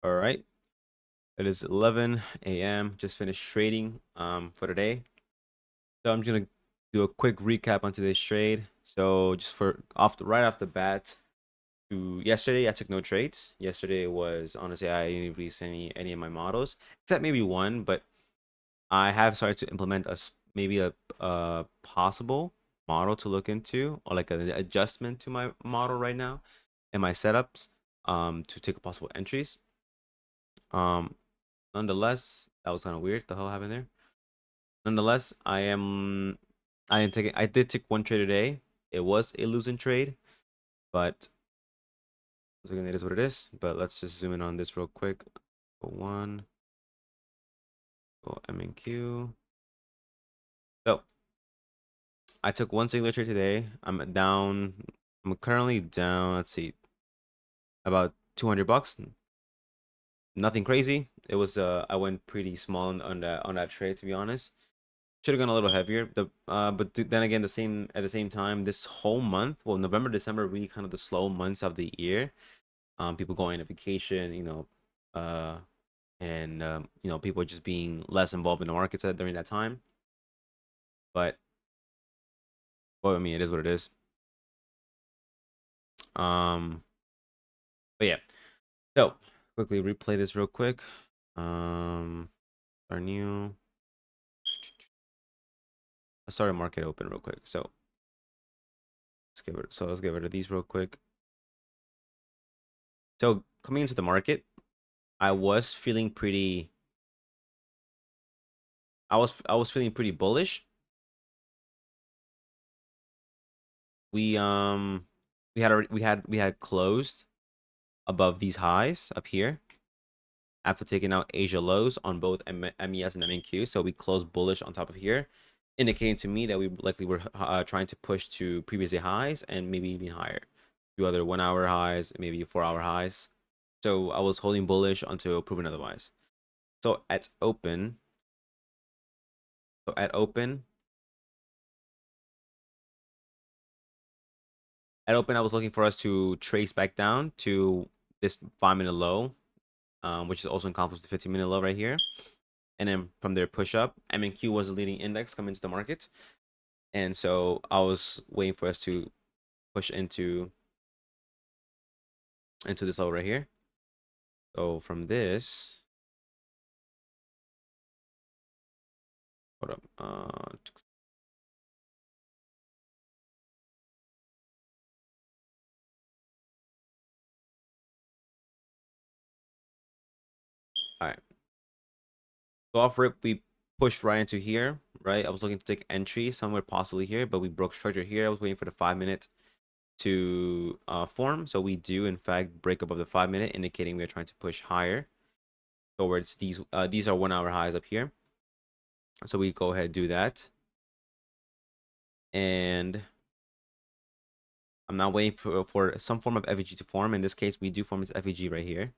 All right. It is 11 a.m. Just finished trading for today. So I'm just gonna do a quick recap on today's trade. So just for right off the bat, to yesterday I took no trades. Yesterday was honestly I didn't release any of my models except maybe one, but I have started to implement maybe a possible model to look into, or like an adjustment to my model right now and my setups to take possible entries. Um Nonetheless, that was kind of weird. The hell happened there? Nonetheless, I did take one trade today. It was a losing trade, but once again, it is what it is. But let's just zoom in on this real quick. Go one, go M and Q. So I took one singular trade today. I'm down. I'm currently down. Let's see, about 200 bucks. Nothing crazy. It was I went pretty small on that trade, to be honest. Should have gone a little heavier. Then again, at the same time, this whole month, well, November, December, really kind of the slow months of the year. People going on vacation, uh, and people just being less involved in the markets during that time. But well, I mean, it is what it is. Um, but yeah. So quickly replay this real quick. Our new. I started market open real quick. So let's get rid of these real quick. So coming into the market, I was feeling pretty. I was feeling pretty bullish. We we had closed above these highs up here after taking out Asia lows on both MES and MNQ. So we closed bullish on top of here, indicating to me that we likely were trying to push to previous day highs and maybe even higher, to other 1 hour highs, maybe 4 hour highs. So I was holding bullish until proven otherwise. So at open, I was looking for us to trace back down to this 5 minute low, which is also in conflict with the 15-minute low right here. And then from there, push up. MNQ was the leading index coming into the market. And so I was waiting for us to push into this level right here. So from this, hold up. All right. So off rip, we pushed right into here, right? I was looking to take entry somewhere possibly here, but we broke structure here. I was waiting for the 5 minute to form. So we do, in fact, break above the 5 minute, indicating we are trying to push higher towards these are 1 hour highs up here. So we go ahead and do that. And I'm now waiting for some form of FEG to form. In this case, we do form this FEG right here.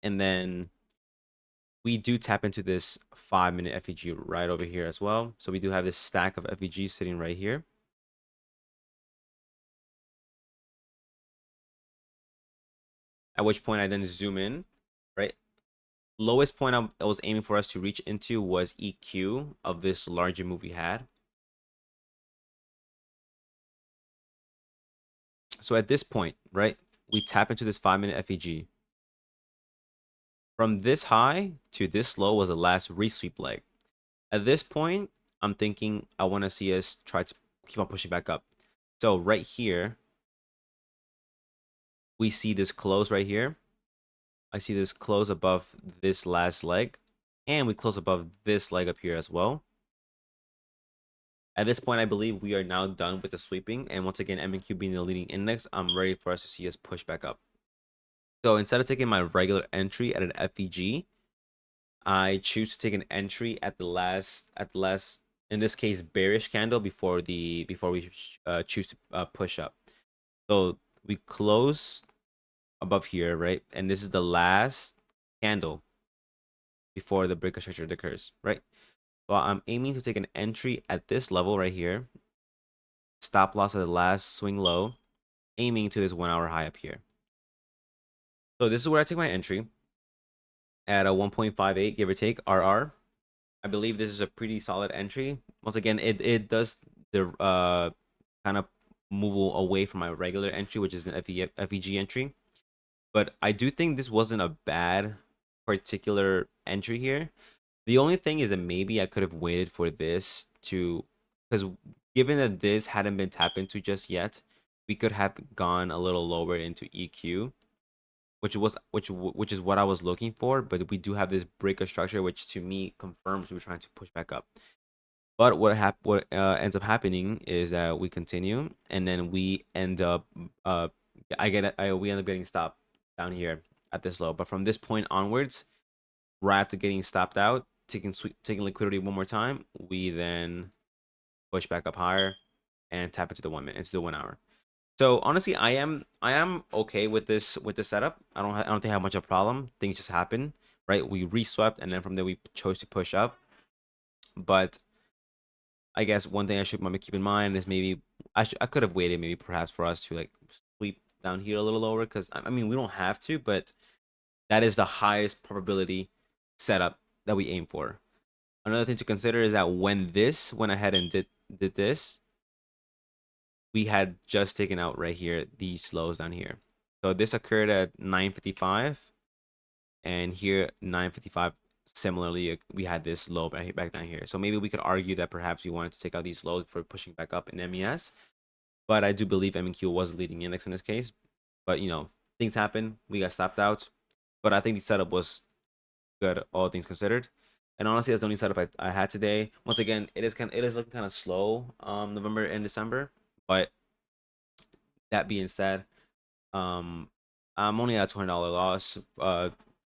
And then we do tap into this 5 minute FEG right over here as well. So we do have this stack of FEG sitting right here. At which point I then zoom in, right? Lowest point I was aiming for us to reach into was EQ of this larger move we had. So at this point, right, we tap into this 5 minute FEG. From this high to this low was the last resweep leg. At this point, I'm thinking I want to see us try to keep on pushing back up. So right here, we see this close right here. I see this close above this last leg, and we close above this leg up here as well. At this point, I believe we are now done with the sweeping. And once again, MNQ being the leading index, I'm ready for us to see us push back up. So instead of taking my regular entry at an FEG, I choose to take an entry at the last, in this case, bearish candle before we choose to push up. So we close above here, right? And this is the last candle before the break of structure occurs, right? So I'm aiming to take an entry at this level right here. Stop loss at the last swing low, aiming to this 1 hour high up here. So this is where I take my entry at a 1.58, give or take, RR. I believe this is a pretty solid entry. Once again, it does the kind of move away from my regular entry, which is an FEG entry. But I do think this wasn't a bad particular entry here. The only thing is that maybe I could have waited for this to, because given that this hadn't been tapped into just yet, we could have gone a little lower into EQ, which is what I was looking for. But we do have this breaker structure, which to me confirms we're trying to push back up. But what ends up happening is that we continue, and then we end up we end up getting stopped down here at this low. But from this point onwards, right after getting stopped out, taking liquidity one more time, we then push back up higher and tap into the 1 minute, into the 1 hour. So honestly, I am okay with this setup. I don't think I have much of a problem. Things just happen, right? We reswept, and then from there we chose to push up. But I guess one thing I should maybe keep in mind is maybe I could have waited maybe perhaps for us to like sweep down here a little lower, because I mean we don't have to, but that is the highest probability setup that we aim for. Another thing to consider is that when this went ahead and did this, we had just taken out right here these lows down here. So this occurred at 9:55, and here 9:55. Similarly, we had this low back down here. So maybe we could argue that perhaps we wanted to take out these lows for pushing back up in MES. But I do believe MQ was the leading index in this case. But things happen. We got stopped out. But I think the setup was good, all things considered. And honestly, that's the only setup I had today. Once again, it is looking kind of slow, November and December. But that being said, um, I'm only at $200 loss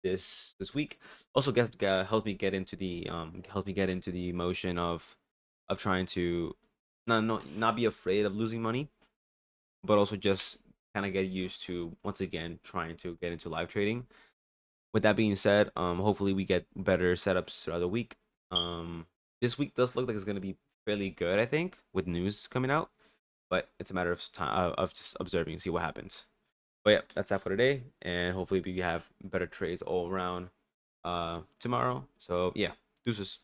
this week. Also, helped me get into the motion of trying to not be afraid of losing money, but also just kind of get used to once again trying to get into live trading. With that being said, hopefully we get better setups throughout the week. This week does look like it's gonna be fairly good, I think, with news coming out. But it's a matter of time of just observing, see what happens. But yeah, that's that for today, and hopefully we have better trades all around tomorrow. So yeah, deuces.